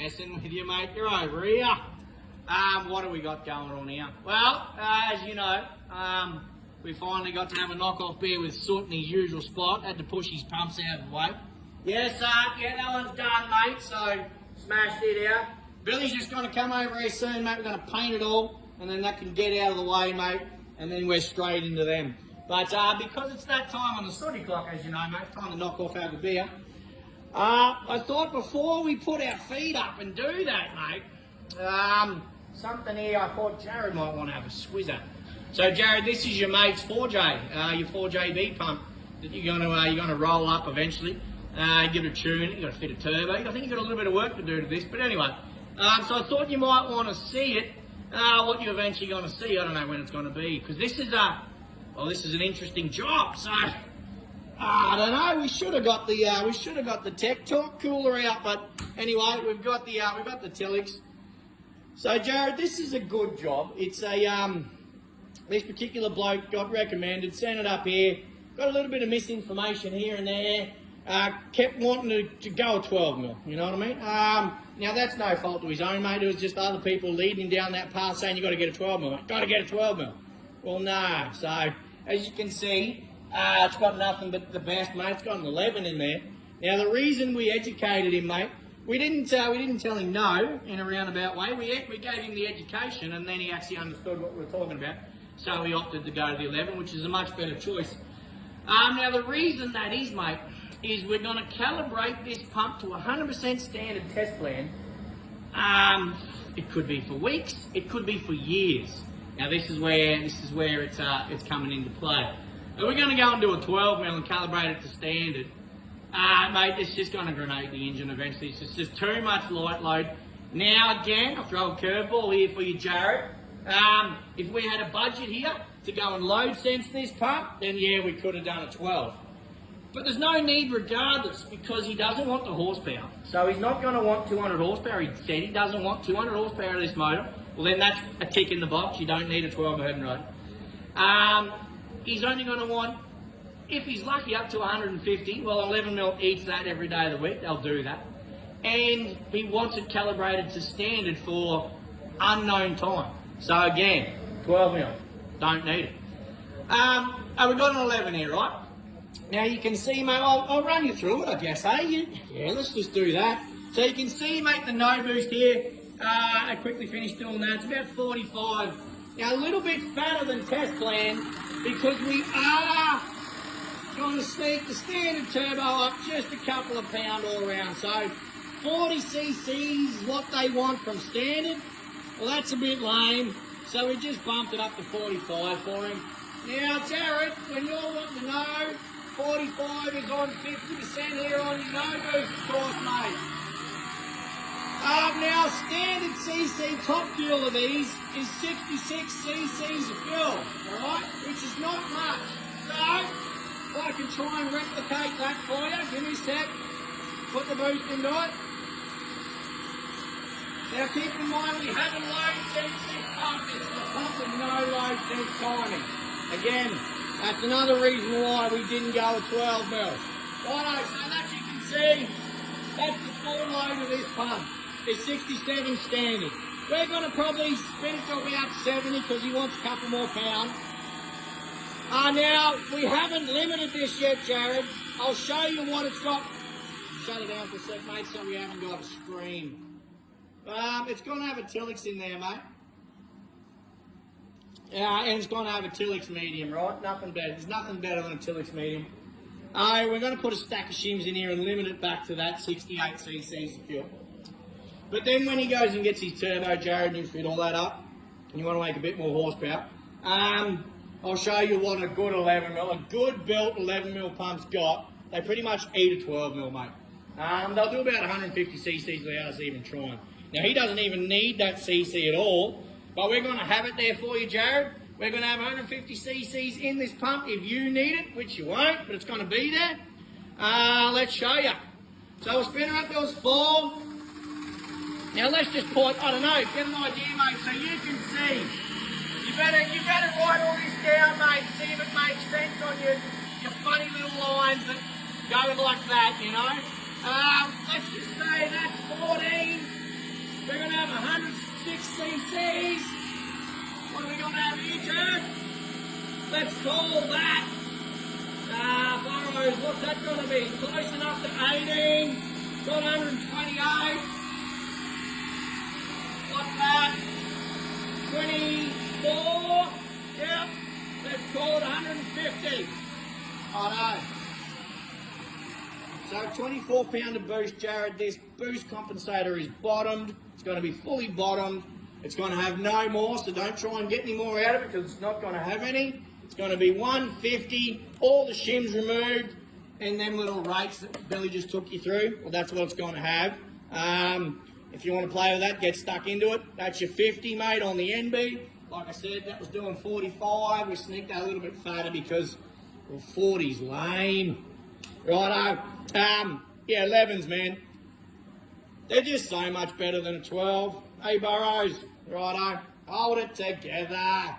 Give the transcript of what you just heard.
messing with you, mate. You're over here. What have we got going on here? Well, as you know, we finally got to have a knock-off beer with Soot in his usual spot. Had to push his pumps out of the way. Yes, yeah, that one's done, mate. So, smashed it out. Billy's just going to come over here soon, mate. We're going to paint it all, and then that can get out of the way, mate. And then we're straight into them. But because it's that time on the sooty clock, as you know, mate, time to knock off over beer. I thought before we put our feet up and do that, mate, something here I thought Jared might want to have a swizzer. So Jared, this is your mate's 4J, your 4JB pump that you're gonna roll up eventually. Give it a tune. You got to fit a turbo. I think you got a little bit of work to do to this, but anyway. So I thought you might want to see it. What you're eventually going to see, I don't know when it's going to be, because this is an interesting job. So I don't know. We should have got the Tech Talk cooler out, but anyway, we've got the Tilix. So Jared, this is a good job. It's this particular bloke got recommended, sent it up here, got a little bit of misinformation here and there, kept wanting to go a 12mm, you know what I mean? Now that's no fault to his own, mate. It was just other people leading him down that path saying you got to get a 12mm, got to get a 12mm. Well, no. So as you can see, it's got nothing but the best, mate. It's got an 11 in there. Now the reason we educated him, mate, we didn't tell him no in a roundabout way. We gave him the education, and then he actually understood what we were talking about. So he opted to go to the 11, which is a much better choice. Now the reason that is, mate, is we're going to calibrate this pump to 100% standard test plan. It could be for weeks, it could be for years. Now this is where it's coming into play. And we're going to go and do a 12mm and calibrate it to standard. Mate, it's just going to grenade the engine eventually. It's just too much light load. Now again, I'll throw a curveball here for you, Jared. If we had a budget here to go and load sense this pump, then yeah, we could have done a 12. But there's no need regardless, because he doesn't want the horsepower. So he's not going to want 200 horsepower. He said he doesn't want 200 horsepower of this motor. Well, then that's a tick in the box. You don't need a 12 head and rod. He's only going to want, if he's lucky, up to 150. Well, 11mm eats that every day of the week. They'll do that. And he wants it calibrated to standard for unknown time. So again, 12mm. Don't need it. We've got an 11 here, right? Now you can see, mate, I'll run you through it, I guess, eh? Yeah, let's just do that. So you can see, mate, the no boost here. I quickly finished doing that. It's about 45. Now a little bit fatter than test plan, because we are going to sneak the standard turbo up just a couple of pounds all around. So 40 cc's is what they want from standard. Well, that's a bit lame. So we just bumped it up to 45 for him. Now, Jared, when you're wanting to know, 45 is on 50% here on your no boost, of course, mate. Now, standard CC top fuel of these is 66 cc's of fuel, alright? Which is not much. So, I can try and replicate that for you. Give me a sec. Put the boost into it. Now, keep in mind, we haven't load sensed this pump. It's the pump with no load sense timing. Again, that's another reason why we didn't go with 12mm. Righto, so that you can see, that's the full load of this pump. It's 67 standard. We're going to probably spin it to about 70 because he wants a couple more pounds. Now, we haven't limited this yet, Jared. I'll show you what it's got. Shut it down for a sec, mate, so we haven't got a scream. It's going to have a Tilix in there, mate. Yeah, and it's going to have a Tilix medium, right? Nothing better. There's nothing better than a Tilix medium. We're going to put a stack of shims in here and limit it back to that 68 cc's of fuel. But then when he goes and gets his turbo, Jared, and you fit all that up, and you want to make a bit more horsepower, I'll show you what a good 11mm, a good built 11mm pump's got. They pretty much eat a 12mm, mate. They'll do about 150 cc's without us even trying. Now, he doesn't even need that cc at all, but we're going to have it there for you, Jared. We're going to have 150 cc's in this pump if you need it, which you won't, but it's going to be there. Let's show you. So we'll spin her up those 4. Now let's just put, I don't know, get an idea, mate, so you can see. You better write all this down, mate, see if it makes sense on your funny little lines that go like that, you know. Let's just say that's 14 We're going to have 106 cc's. What are we going to have here, Jared? Let's call that, Burrows, what's that going to be? Close enough to 18. Got 128. What's that? 24. Yep. Let's call it 150. I know. So 24 pounder boost, Jared. This boost compensator is bottomed. It's going to be fully bottomed. It's going to have no more, so don't try and get any more out of it because it's not going to have any. It's going to be 150, all the shims removed, and them little rates that Billy just took you through. Well, that's what it's going to have. If you want to play with that, get stuck into it. That's your 50, mate, on the NB. Like I said, that was doing 45. We sneaked that a little bit fatter because, well, 40's lame. Righto. Yeah, 11s, man. They're just so much better than a 12. Hey, Burrows. Righto. Hold it together.